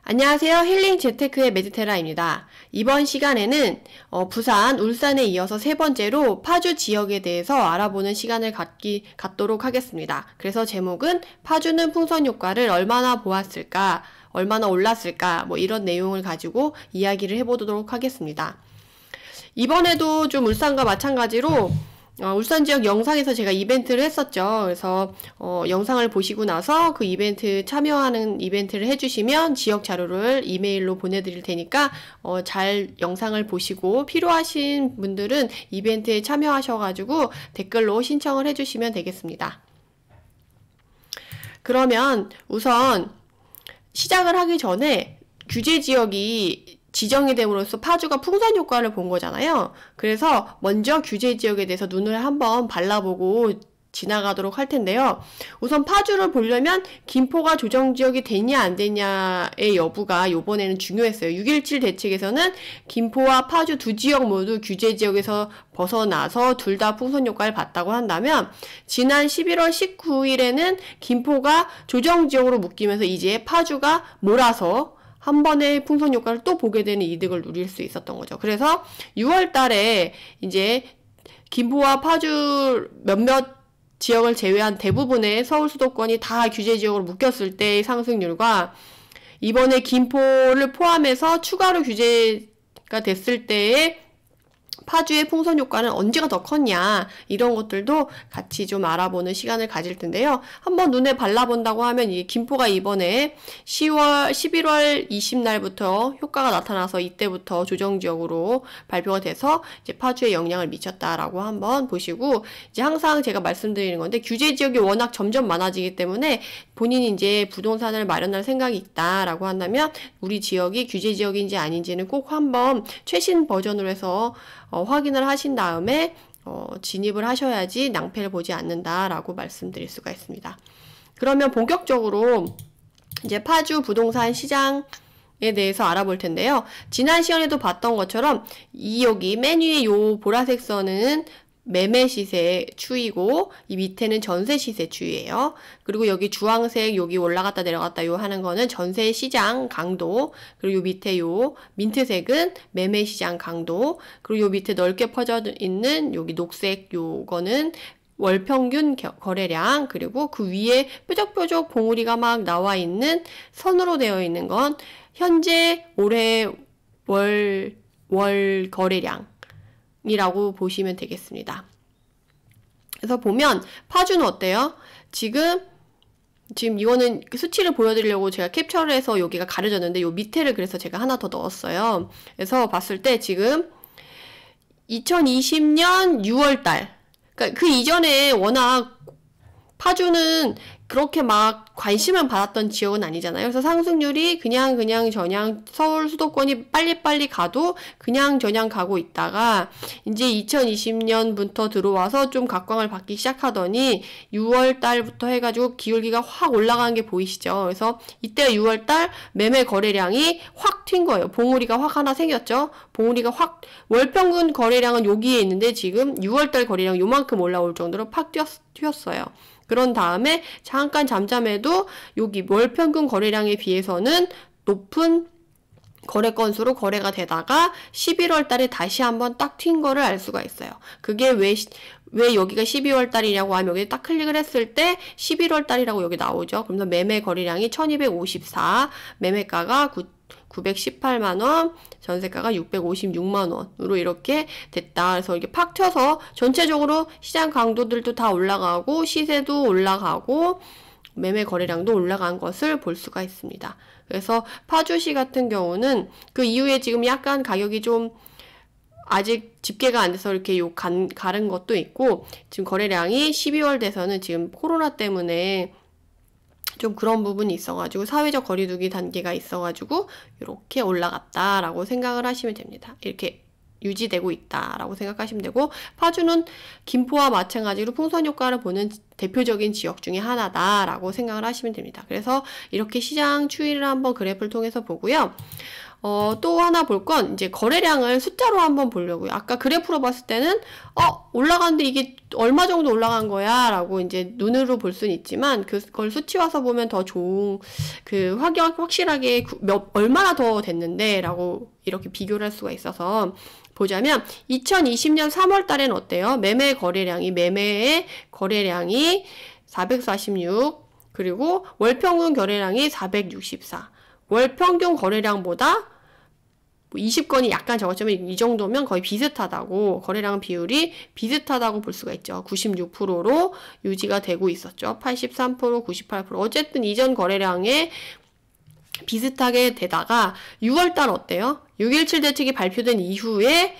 안녕하세요. 힐링 재테크의 메디테라입니다. 이번 시간에는 부산, 울산에 이어서 세 번째로 파주 지역에 대해서 알아보는 시간을 갖도록 하겠습니다. 그래서 제목은 파주는 풍선 효과를 얼마나 보았을까, 얼마나 올랐을까, 이런 내용을 가지고 이야기를 해보도록 하겠습니다. 이번에도 좀 울산과 마찬가지로 울산 지역 영상에서 제가 이벤트를 했었죠. 그래서 영상을 보시고 나서 그 이벤트 참여하는 이벤트를 해주시면 지역 자료를 이메일로 보내드릴 테니까 잘 영상을 보시고 필요하신 분들은 이벤트에 참여하셔가지고 댓글로 신청을 해주시면 되겠습니다. 그러면 우선 시작을 하기 전에 규제 지역이 지정이 됨으로써 파주가 풍선 효과를 본 거잖아요. 그래서 먼저 규제 지역에 대해서 눈을 한번 발라보고 지나가도록 할 텐데요. 우선 파주를 보려면 김포가 조정지역이 되냐 안 되냐의 여부가 요번에는 중요했어요. 6.17 대책에서는 김포와 파주 두 지역 모두 규제 지역에서 벗어나서 둘 다 풍선 효과를 봤다고 한다면 지난 11월 19일에는 김포가 조정지역으로 묶이면서 이제 파주가 몰아서 한 번의 풍선 효과를 또 보게 되는 이득을 누릴 수 있었던 거죠. 그래서 6월 달에 이제 김포와 파주 몇몇 지역을 제외한 대부분의 서울 수도권이 다 규제 지역으로 묶였을 때의 상승률과 이번에 김포를 포함해서 추가로 규제가 됐을 때의 파주의 풍선 효과는 언제가 더 컸냐, 이런 것들도 같이 좀 알아보는 시간을 가질 텐데요. 한번 눈에 발라본다고 하면 이 김포가 이번에 11월 20날부터 효과가 나타나서 이때부터 조정지역으로 발표가 돼서 이제 파주에 영향을 미쳤다라고 한번 보시고, 이제 항상 제가 말씀드리는 건데 규제 지역이 워낙 점점 많아지기 때문에 본인이 이제 부동산을 마련할 생각이 있다라고 한다면 우리 지역이 규제 지역인지 아닌지는 꼭 한번 최신 버전으로 해서 확인을 하신 다음에 진입을 하셔야지 낭패를 보지 않는다라고 말씀드릴 수가 있습니다. 그러면 본격적으로 이제 파주 부동산 시장에 대해서 알아볼 텐데요. 지난 시간에도 봤던 것처럼 여기 맨 위에 요 보라색 선은 매매 시세 추이고 이 밑에는 전세 시세 추이예요. 그리고 여기 주황색 여기 올라갔다 내려갔다 요 하는 거는 전세 시장 강도, 그리고 요 밑에 요 민트색은 매매 시장 강도, 그리고 요 밑에 넓게 퍼져 있는 여기 녹색 요거는 월평균 거래량, 그리고 그 위에 뾰족뾰족 봉우리가 막 나와 있는 선으로 되어 있는 건 현재 올해 월 거래량 이라고 보시면 되겠습니다. 그래서 보면 파주는 어때요? 지금 이거는 수치를 보여드리려고 제가 캡처를 해서 여기가 가려졌는데 요 밑에를 그래서 제가 하나 더 넣었어요. 그래서 봤을 때 지금 2020년 6월달, 그러니까 그 이전에 워낙 파주는 그렇게 막 관심을 받았던 지역은 아니잖아요. 그래서 상승률이 그냥 서울 수도권이 빨리빨리 가도 그냥 가고 있다가 이제 2020년부터 들어와서 좀 각광을 받기 시작하더니 6월 달부터 해가지고 기울기가 확 올라가는 게 보이시죠? 그래서 이때 6월 달 매매 거래량이 확 튄 거예요. 봉우리가 확 하나 생겼죠? 봉우리가 확, 월평균 거래량은 여기에 있는데 지금 6월 달 거래량 요만큼 올라올 정도로 팍 튀었어요. 그런 다음에 잠깐 잠잠해도 여기 월평균 거래량에 비해서는 높은 거래 건수로 거래가 되다가 11월 달에 다시 한번 딱 튄 거를 알 수가 있어요. 그게 왜 여기가 12월 달이냐고 하면 여기 딱 클릭을 했을 때 11월 달이라고 여기 나오죠. 그러면서 매매 거래량이 1254, 매매가가 918만원, 전세가가 656만원으로 이렇게 됐다. 그래서 이게 팍 튀어서 전체적으로 시장 강도들도 다 올라가고 시세도 올라가고 매매 거래량도 올라간 것을 볼 수가 있습니다. 그래서 파주시 같은 경우는 그 이후에 지금 약간 가격이 좀 아직 집계가 안 돼서 이렇게 가른 것도 있고, 지금 거래량이 12월 돼서는 지금 코로나 때문에 좀 그런 부분이 있어가지고 사회적 거리두기 단계가 있어가지고 이렇게 올라갔다라고 생각을 하시면 됩니다. 이렇게 유지되고 있다라고 생각하시면 되고, 파주는 김포와 마찬가지로 풍선 효과를 보는 대표적인 지역 중에 하나다라고 생각을 하시면 됩니다. 그래서 이렇게 시장 추이를 한번 그래프를 통해서 보고요. 또 하나 볼 건 이제 거래량을 숫자로 한번 보려고요. 아까 그래프로 봤을 때는 올라가는데 이게 얼마 정도 올라간 거야 라고 이제 눈으로 볼 수는 있지만 그걸 수치화서 보면 더 좋은 확실하게 얼마나 더 됐는데 라고 이렇게 비교를 할 수가 있어서 보자면 2020년 3월 달에는 어때요? 매매의 거래량이 446 그리고 월평균 거래량이 464 월평균 거래량보다 20건이 약간 적었지만 이 정도면 거의 비슷하다고 거래량 비율이 비슷하다고 볼 수가 있죠. 96%로 유지가 되고 있었죠. 83%, 98% 어쨌든 이전 거래량에 비슷하게 되다가 6월달 어때요? 6.17 대책이 발표된 이후에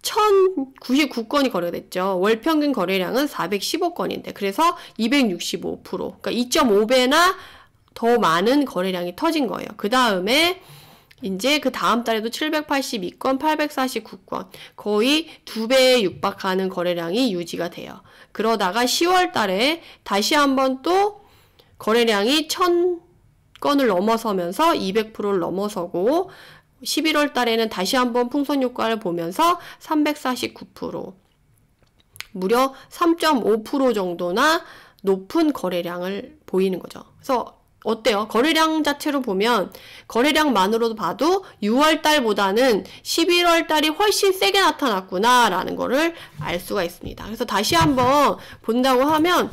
1099건이 거래됐죠. 월평균 거래량은 415건인데 그래서 265% 그러니까 2.5배나 더 많은 거래량이 터진 거예요. 그 다음에 이제 그 다음 달에도 782건, 849건 거의 2배에 육박하는 거래량이 유지가 돼요. 그러다가 10월 달에 다시 한번 또 거래량이 1000건을 넘어서면서 200%를 넘어서고 11월 달에는 다시 한번 풍선 효과를 보면서 349% 무려 3.5% 정도나 높은 거래량을 보이는 거죠. 그래서 어때요? 거래량 자체로 보면 거래량만으로도 봐도 6월 달보다는 11월 달이 훨씬 세게 나타났구나 라는 거를 알 수가 있습니다. 그래서 다시 한번 본다고 하면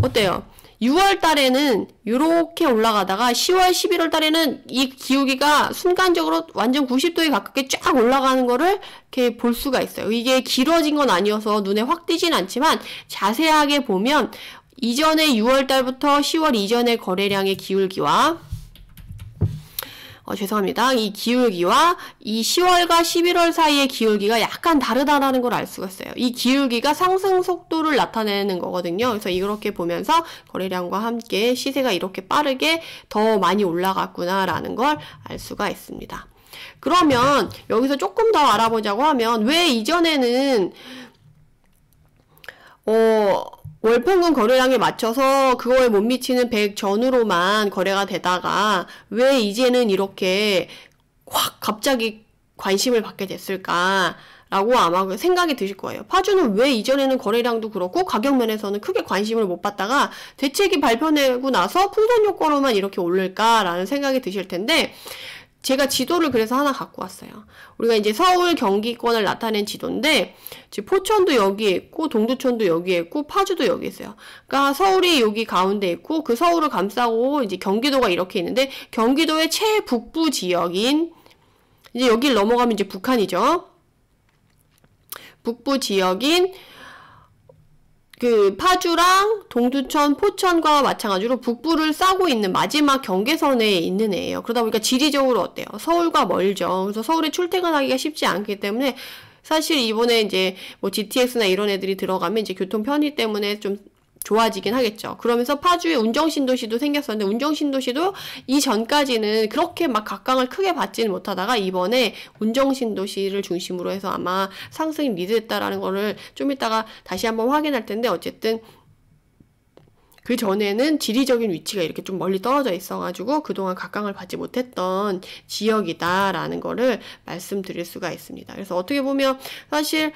어때요? 6월 달에는 이렇게 올라가다가 10월, 11월 달에는 이 기울기가 순간적으로 완전 90도에 가깝게 쫙 올라가는 거를 이렇게 볼 수가 있어요. 이게 길어진 건 아니어서 눈에 확 띄진 않지만 자세하게 보면 이전에 6월 달부터 10월 이전의 거래량의 기울기와 죄송합니다. 이 기울기와 이 10월과 11월 사이의 기울기가 약간 다르다라는 걸 알 수가 있어요. 이 기울기가 상승 속도를 나타내는 거거든요. 그래서 이렇게 보면서 거래량과 함께 시세가 이렇게 빠르게 더 많이 올라갔구나라는 걸 알 수가 있습니다. 그러면 여기서 조금 더 알아보자고 하면 왜 이전에는 월평균 거래량에 맞춰서 그거에 못 미치는 100 전후로만 거래가 되다가 왜 이제는 이렇게 확 갑자기 관심을 받게 됐을까? 라고 아마 생각이 드실 거예요. 파주는 왜 이전에는 거래량도 그렇고 가격 면에서는 크게 관심을 못 받다가 대책이 발표되고 나서 풍선 효과로만 이렇게 오를까라는 생각이 드실 텐데 제가 지도를 그래서 하나 갖고 왔어요. 우리가 이제 서울 경기권을 나타낸 지도인데 지금 포천도 여기에 있고 동두천도 여기에 있고 파주도 여기 있어요. 그러니까 서울이 여기 가운데 있고 그 서울을 감싸고 이제 경기도가 이렇게 있는데 경기도의 최북부 지역인 이제 여기를 넘어가면 이제 북한이죠. 북부 지역인 그 파주랑 동두천, 포천과 마찬가지로 북부를 싸고 있는 마지막 경계선에 있는 애예요. 그러다 보니까 지리적으로 어때요? 서울과 멀죠. 그래서 서울에 출퇴근하기가 쉽지 않기 때문에 사실 이번에 이제 뭐 GTX나 이런 애들이 들어가면 이제 교통 편의 때문에 좀 좋아지긴 하겠죠. 그러면서 파주에 운정신도시도 생겼었는데 운정신도시도 이전까지는 그렇게 막 각광을 크게 받지는 못하다가 이번에 운정신도시를 중심으로 해서 아마 상승이 미드했다라는 거를 좀 이따가 다시 한번 확인할 텐데 어쨌든 그 전에는 지리적인 위치가 이렇게 좀 멀리 떨어져 있어가지고 그동안 각광을 받지 못했던 지역이다라는 거를 말씀드릴 수가 있습니다. 그래서 어떻게 보면 사실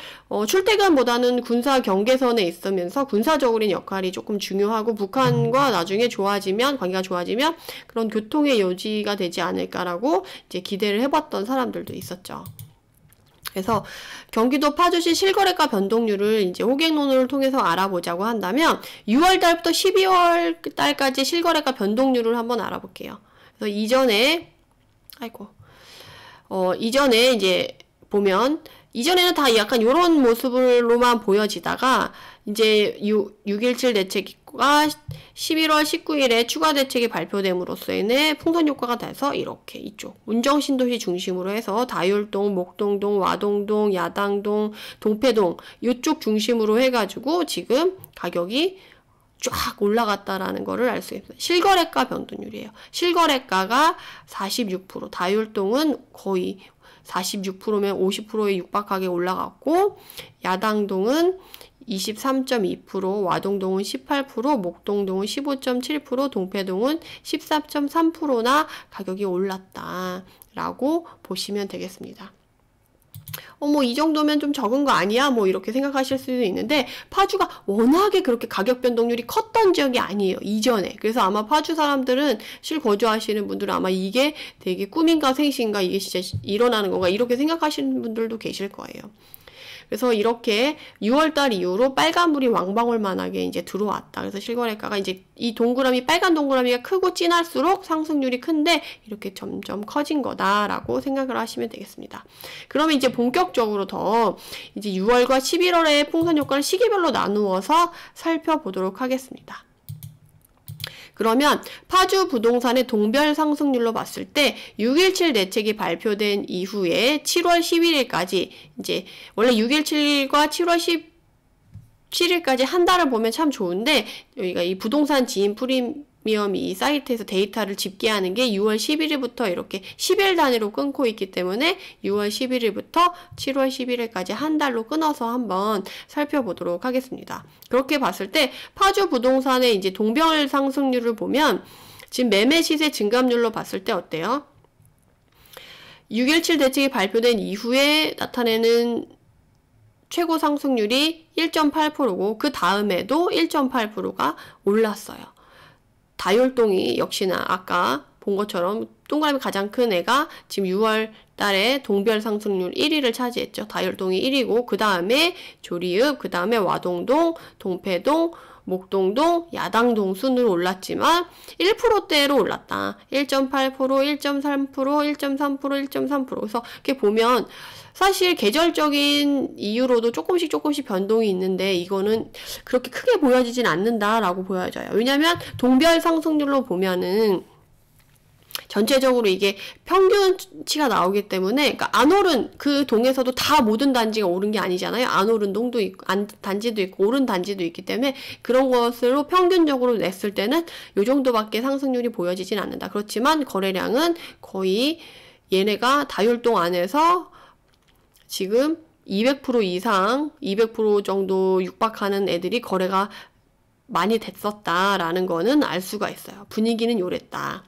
출퇴근보다는 군사 경계선에 있으면서 군사적인 역할이 조금 중요하고 북한과 나중에 좋아지면 관계가 좋아지면 그런 교통의 요지가 되지 않을까라고 이제 기대를 해봤던 사람들도 있었죠. 그래서 경기도 파주시 실거래가 변동률을 이제 호갱론을 통해서 알아보자고 한다면 6월 달부터 12월 달까지 실거래가 변동률을 한번 알아볼게요. 그래서 이전에 이전에 이제 보면 이전에는 다 약간 이런 모습으로만 보여지다가 이제 6.17 대책과 11월 19일에 추가 대책이 발표됨으로써 인해 풍선 효과가 돼서 이렇게 이쪽 운정신도시 중심으로 해서 다율동, 목동동, 와동동, 야당동, 동패동 이쪽 중심으로 해가지고 지금 가격이 쫙 올라갔다라는 거를 알 수 있습니다. 실거래가 변동률이에요. 실거래가가 46%, 다율동은 거의 46%면 50%에 육박하게 올라갔고 야당동은 23.2%, 와동동은 18%, 목동동은 15.7%, 동패동은 14.3%나 가격이 올랐다라고 보시면 되겠습니다. 이 정도면 좀 적은 거 아니야? 뭐 이렇게 생각하실 수도 있는데 파주가 워낙에 그렇게 가격 변동률이 컸던 지역이 아니에요. 이전에. 그래서 아마 파주 사람들은 실거주하시는 분들은 아마 이게 되게 꿈인가 생시인가 이게 진짜 일어나는 건가 이렇게 생각하시는 분들도 계실 거예요. 그래서 이렇게 6월달 이후로 빨간불이 왕방울만하게 이제 들어왔다. 그래서 실거래가가 이제 이 동그라미, 빨간 동그라미가 크고 진할수록 상승률이 큰데 이렇게 점점 커진 거다라고 생각을 하시면 되겠습니다. 그러면 이제 본격적으로 더 이제 6월과 11월의 풍선 효과를 시기별로 나누어서 살펴보도록 하겠습니다. 그러면 파주 부동산의 동별 상승률로 봤을 때 6.17 대책이 발표된 이후에 7월 11일까지 이제 원래 6.17과 7월 17일까지 한 달을 보면 참 좋은데 여기가 이 부동산 지인 프리미엄 이 사이트에서 데이터를 집계하는 게 6월 11일부터 이렇게 10일 단위로 끊고 있기 때문에 6월 11일부터 7월 11일까지 한 달로 끊어서 한번 살펴보도록 하겠습니다. 그렇게 봤을 때 파주 부동산의 이제 동별 상승률을 보면 지금 매매 시세 증감률로 봤을 때 어때요? 6.17 대책이 발표된 이후에 나타내는 최고 상승률이 1.8%고 그 다음에도 1.8%가 올랐어요. 다율동이 역시나 아까 본 것처럼 동그라미 가장 큰 애가 지금 6월 달에 동별 상승률 1위를 차지했죠. 다율동이 1위고 그 다음에 조리읍, 그 다음에 와동동, 동패동, 목동동, 야당동 순으로 올랐지만 1%대로 올랐다. 1.8%, 1.3%, 1.3%, 1.3%. 그래서 이렇게 보면 사실 계절적인 이유로도 조금씩 변동이 있는데 이거는 그렇게 크게 보여지진 않는다라고 보여져요. 왜냐면 동별 상승률로 보면은 전체적으로 이게 평균치가 나오기 때문에 그러니까 안 오른 그 동에서도 다 모든 단지가 오른 게 아니잖아요. 안 오른 동도 있고 단지도 있고 오른 단지도 있기 때문에 그런 것으로 평균적으로 냈을 때는 요 정도밖에 상승률이 보여지진 않는다. 그렇지만 거래량은 거의 얘네가 다율동 안에서 지금 200% 이상 200% 정도 육박하는 애들이 거래가 많이 됐었다라는 거는 알 수가 있어요. 분위기는 요랬다.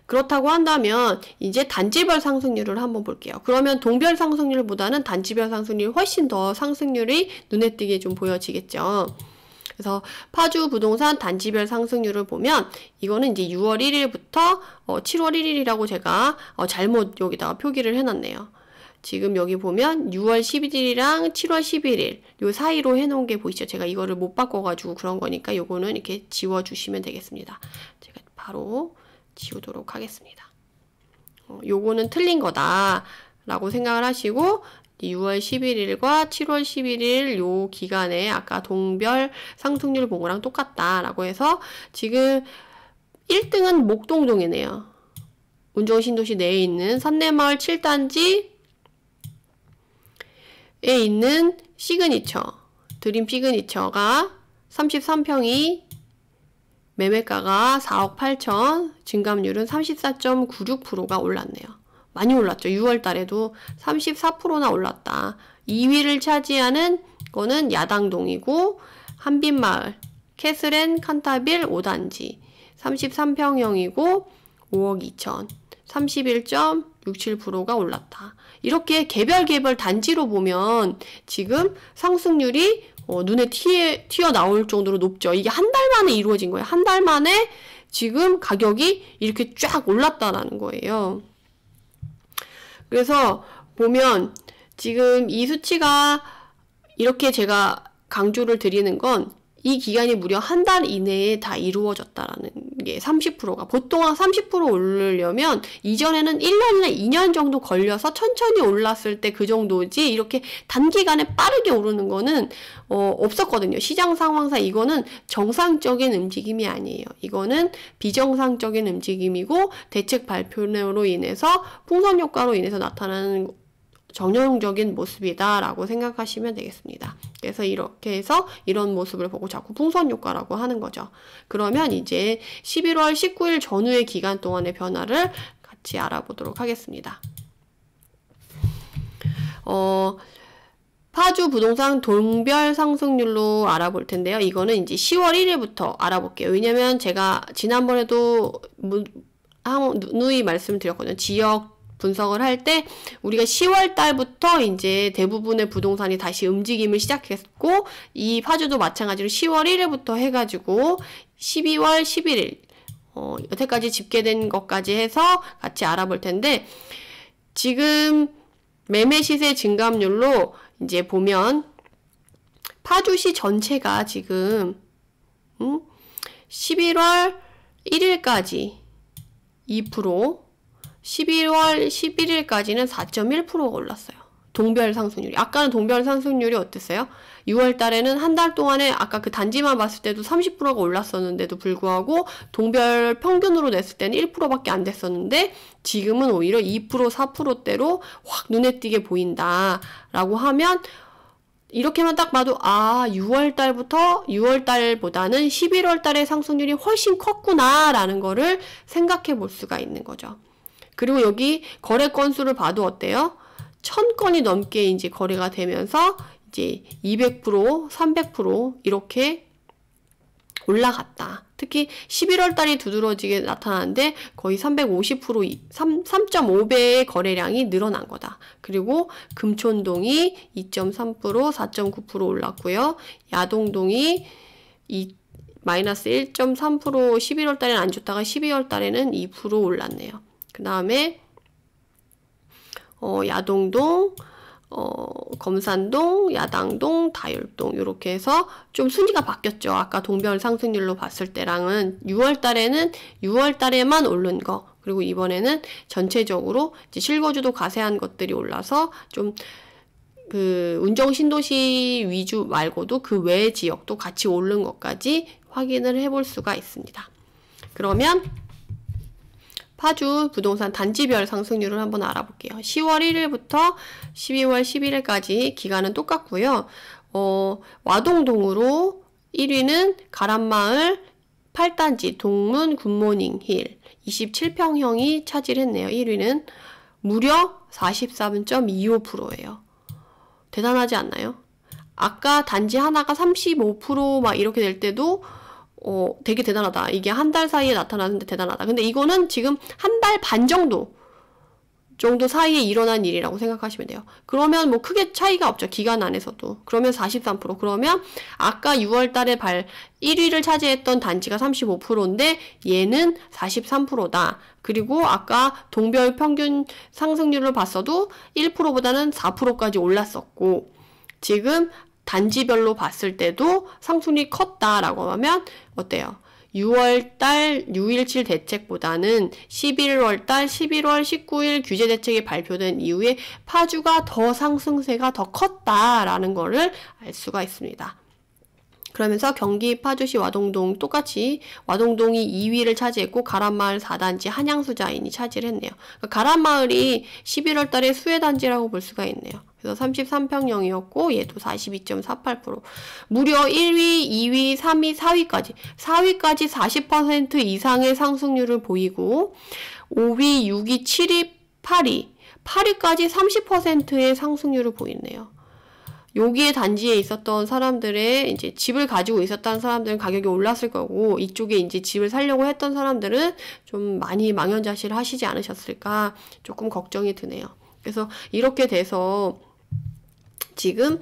그렇다고 한다면 이제 단지별 상승률을 한번 볼게요. 그러면 동별 상승률보다는 단지별 상승률이 훨씬 더 상승률이 눈에 띄게 좀 보여지겠죠. 그래서 파주 부동산 단지별 상승률을 보면 이거는 이제 6월 1일부터 7월 1일이라고 제가 잘못 여기다가 표기를 해놨네요. 지금 여기 보면 6월 11일이랑 7월 11일 요 사이로 해놓은 게 보이시죠? 제가 이거를 못 바꿔가지고 그런 거니까 요거는 이렇게 지워주시면 되겠습니다. 제가 바로 지우도록 하겠습니다. 요거는 틀린 거다 라고 생각을 하시고 6월 11일과 7월 11일 요 기간에 아까 동별 상승률 본 거랑 똑같다 라고 해서 지금 1등은 목동동이네요. 운정신도시 내에 있는 산내마을 7단지에 있는 시그니처 드림 시그니처가 33평이 매매가가 4억 8천, 증감률은 34.96%가 올랐네요. 많이 올랐죠. 6월 달에도 34%나 올랐다. 2위를 차지하는 거는 야당동이고 한빛마을, 캐슬앤 칸타빌 5단지 33평형이고 5억 2천, 31.67%가 올랐다. 이렇게 개별 단지로 보면 지금 상승률이 눈에 튀어나올 정도로 높죠. 이게 한 달 만에 이루어진 거예요. 한 달 만에 지금 가격이 이렇게 쫙 올랐다라는 거예요. 그래서 보면 지금 이 수치가 이렇게 제가 강조를 드리는 건 이 기간이 무려 한 달 이내에 다 이루어졌다라는 게 30%가 보통 한 30% 오르려면 이전에는 1년이나 2년 정도 걸려서 천천히 올랐을 때 그 정도지 이렇게 단기간에 빠르게 오르는 거는 없었거든요. 시장 상황상 이거는 정상적인 움직임이 아니에요. 이거는 비정상적인 움직임이고 대책 발표로 인해서 풍선 효과로 인해서 나타나는 전형적인 모습이다 라고 생각하시면 되겠습니다. 그래서 이렇게 해서 이런 모습을 보고 자꾸 풍선 효과라고 하는 거죠. 그러면 이제 11월 19일 전후의 기간 동안의 변화를 같이 알아보도록 하겠습니다. 파주 부동산 동별 상승률로 알아볼 텐데요. 이거는 이제 10월 1일부터 알아볼게요. 왜냐면 제가 지난번에도 누누이 말씀드렸거든요. 지역 분석을 할 때 우리가 10월 달부터 이제 대부분의 부동산이 다시 움직임을 시작했고, 이 파주도 마찬가지로 10월 1일부터 해가지고 12월 11일 여태까지 집계된 것까지 해서 같이 알아볼 텐데, 지금 매매 시세 증감률로 이제 보면 파주시 전체가 지금 11월 1일까지 2%, 11월 11일까지는 4.1%가 올랐어요. 동별 상승률이. 아까는 동별 상승률이 어땠어요? 6월 달에는 한 달 동안에 아까 그 단지만 봤을 때도 30%가 올랐었는데도 불구하고 동별 평균으로 냈을 때는 1%밖에 안 됐었는데, 지금은 오히려 2%, 4%대로 확 눈에 띄게 보인다라고 하면, 이렇게만 딱 봐도 6월 달보다는 11월 달의 상승률이 훨씬 컸구나 라는 거를 생각해 볼 수가 있는 거죠. 그리고 여기 거래 건수를 봐도 어때요? 1000건이 넘게 이제 거래가 되면서 이제 200%, 300% 이렇게 올라갔다. 특히 11월 달이 두드러지게 나타나는데 거의 350%, 3.5배의 거래량이 늘어난 거다. 그리고 금촌동이 2.3%, 4.9% 올랐고요. 야동동이 마이너스 1.3% 11월 달에는 안 좋다가 12월 달에는 2% 올랐네요. 그 다음에 야동동, 검산동, 야당동, 다율동 이렇게 해서 좀 순위가 바뀌었죠. 아까 동별 상승률로 봤을 때랑은 6월 달에만 오른 거, 그리고 이번에는 전체적으로 이제 실거주도 가세한 것들이 올라서 좀 그 운정 신도시 위주 말고도 그 외 지역도 같이 오른 것까지 확인을 해볼 수가 있습니다. 그러면 파주 부동산 단지별 상승률을 한번 알아볼게요. 10월 1일부터 12월 11일까지 기간은 똑같고요. 와동동으로 1위는 가람마을 8단지 동문 굿모닝 힐 27평형이 차지했네요. 1위는 무려 43.25%예요. 대단하지 않나요? 아까 단지 하나가 35% 막 이렇게 될 때도 되게 대단하다. 이게 한 달 사이에 나타나는데 대단하다. 근데 이거는 지금 한 달 반 정도 사이에 일어난 일이라고 생각하시면 돼요. 그러면 뭐 크게 차이가 없죠. 기간 안에서도. 그러면 43%. 그러면 아까 6월 달에 1위를 차지했던 단지가 35%인데 얘는 43%다. 그리고 아까 동별 평균 상승률을 봤어도 1%보다는 4%까지 올랐었고, 지금 단지별로 봤을 때도 상승률이 컸다라고 하면 어때요? 6월달 6.17 대책보다는 11월달 11월 19일 규제 대책이 발표된 이후에 파주가 더 상승세가 더 컸다라는 거를 알 수가 있습니다. 그러면서 경기 파주시 와동동 똑같이 와동동이 2위를 차지했고 가람마을 4단지 한양수자인이 차지를 했네요. 그러니까 가람마을이 11월 달에 수혜단지라고 볼 수가 있네요. 그래서 33평형이었고 얘도 42.48%. 무려 1위, 2위, 3위, 4위까지 40% 이상의 상승률을 보이고 5위, 6위, 7위, 8위까지 30%의 상승률을 보이네요. 여기에 단지에 있었던 사람들의 이제 집을 가지고 있었던 사람들은 가격이 올랐을 거고, 이쪽에 이제 집을 사려고 했던 사람들은 좀 많이 망연자실 하시지 않으셨을까 조금 걱정이 드네요. 그래서 이렇게 돼서 지금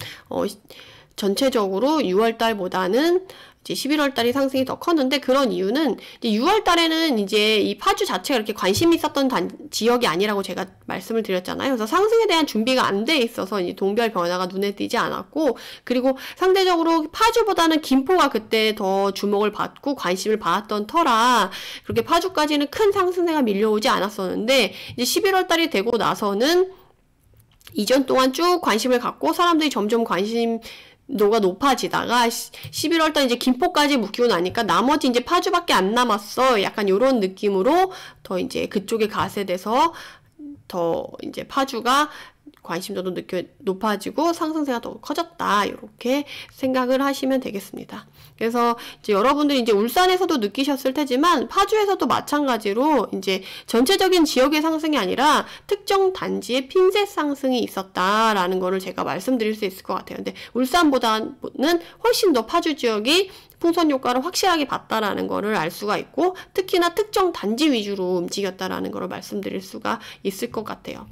전체적으로 6월 달보다는 이제 11월 달이 상승이 더 컸는데, 그런 이유는 이제 6월 달에는 이제 이 파주 자체가 이렇게 관심이 있었던 지역이 아니라고 제가 말씀을 드렸잖아요. 그래서 상승에 대한 준비가 안 돼 있어서 이제 동별 변화가 눈에 띄지 않았고, 그리고 상대적으로 파주보다는 김포가 그때 더 주목을 받고 관심을 받았던 터라 그렇게 파주까지는 큰 상승세가 밀려오지 않았었는데, 이제 11월 달이 되고 나서는 이전 동안 쭉 관심을 갖고 사람들이 점점 관심도가 높아지다가 11월달 이제 김포까지 묶이고 나니까 나머지 이제 파주밖에 안 남았어. 약간 요런 느낌으로 더 이제 그쪽에 가세돼서 더 이제 파주가 관심도도 높아지고 상승세가 더 커졌다. 이렇게 생각을 하시면 되겠습니다. 그래서 이제 여러분들이 이제 울산에서도 느끼셨을 테지만 파주에서도 마찬가지로 이제 전체적인 지역의 상승이 아니라 특정 단지의 핀셋 상승이 있었다라는 거를 제가 말씀드릴 수 있을 것 같아요. 근데 울산보다는 훨씬 더 파주 지역이 풍선 효과를 확실하게 봤다라는 거를 알 수가 있고, 특히나 특정 단지 위주로 움직였다라는 거를 말씀드릴 수가 있을 것 같아요.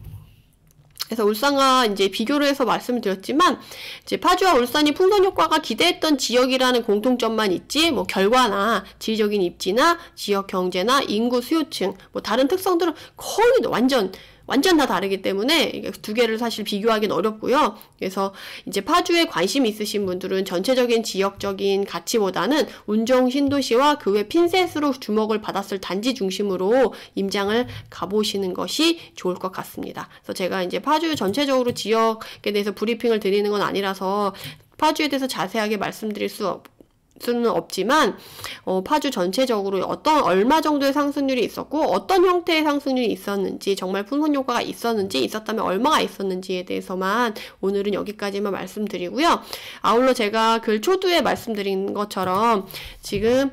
그래서 울산과 이제 비교를 해서 말씀을 드렸지만, 이제 파주와 울산이 풍선 효과가 기대했던 지역이라는 공통점만 있지, 뭐 결과나 지리적인 입지나 지역 경제나 인구 수요층, 뭐 다른 특성들은 거의 완전 다 다르기 때문에 두 개를 사실 비교하기는 어렵고요. 그래서 이제 파주에 관심 있으신 분들은 전체적인 지역적인 가치보다는 운정 신도시와 그 외 핀셋으로 주목을 받았을 단지 중심으로 임장을 가보시는 것이 좋을 것 같습니다. 그래서 제가 이제 파주 전체적으로 지역에 대해서 브리핑을 드리는 건 아니라서 파주에 대해서 자세하게 말씀드릴 수는 없지만, 파주 전체적으로 얼마 정도의 상승률이 있었고 어떤 형태의 상승률이 있었는지, 정말 풍선 효과가 있었는지, 있었다면 얼마가 있었는지에 대해서만 오늘은 여기까지만 말씀드리고요. 아울러 제가 글 초두에 말씀드린 것처럼 지금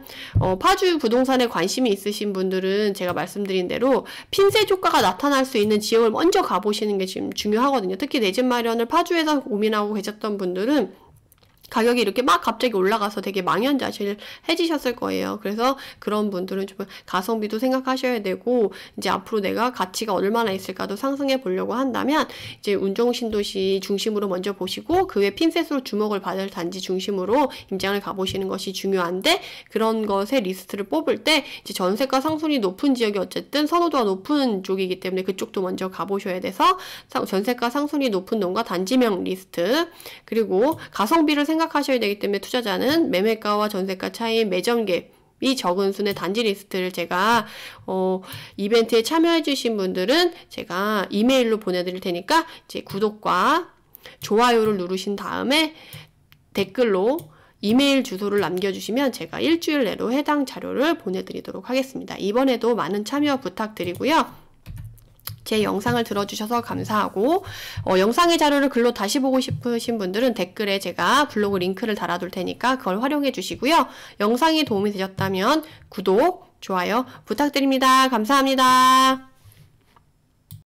파주 부동산에 관심이 있으신 분들은 제가 말씀드린 대로 핀셋 효과가 나타날 수 있는 지역을 먼저 가보시는 게 지금 중요하거든요. 특히 내 집 마련을 파주에서 고민하고 계셨던 분들은 가격이 이렇게 막 갑자기 올라가서 되게 망연자실해지셨을 거예요. 그래서 그런 분들은 좀 가성비도 생각하셔야 되고, 이제 앞으로 내가 가치가 얼마나 있을까도 상승해 보려고 한다면 이제 운정신도시 중심으로 먼저 보시고 그 외 핀셋으로 주목을 받을 단지 중심으로 임장을 가보시는 것이 중요한데, 그런 것의 리스트를 뽑을 때 이제 전세가 상승률이 높은 지역이 어쨌든 선호도가 높은 쪽이기 때문에 그쪽도 먼저 가보셔야 돼서 전세가 상승률이 높은 동과 단지명 리스트, 그리고 가성비를 생각하셔야 되기 때문에 투자자는 매매가와 전세가 차이인 매점갭이 적은 순의 단지 리스트를 제가 이벤트에 참여해 주신 분들은 제가 이메일로 보내드릴 테니까 이제 구독과 좋아요를 누르신 다음에 댓글로 이메일 주소를 남겨주시면 제가 일주일 내로 해당 자료를 보내드리도록 하겠습니다. 이번에도 많은 참여 부탁드리고요. 제 영상을 들어주셔서 감사하고, 영상의 자료를 글로 다시 보고 싶으신 분들은 댓글에 제가 블로그 링크를 달아둘 테니까 그걸 활용해 주시고요. 영상이 도움이 되셨다면 구독, 좋아요 부탁드립니다. 감사합니다.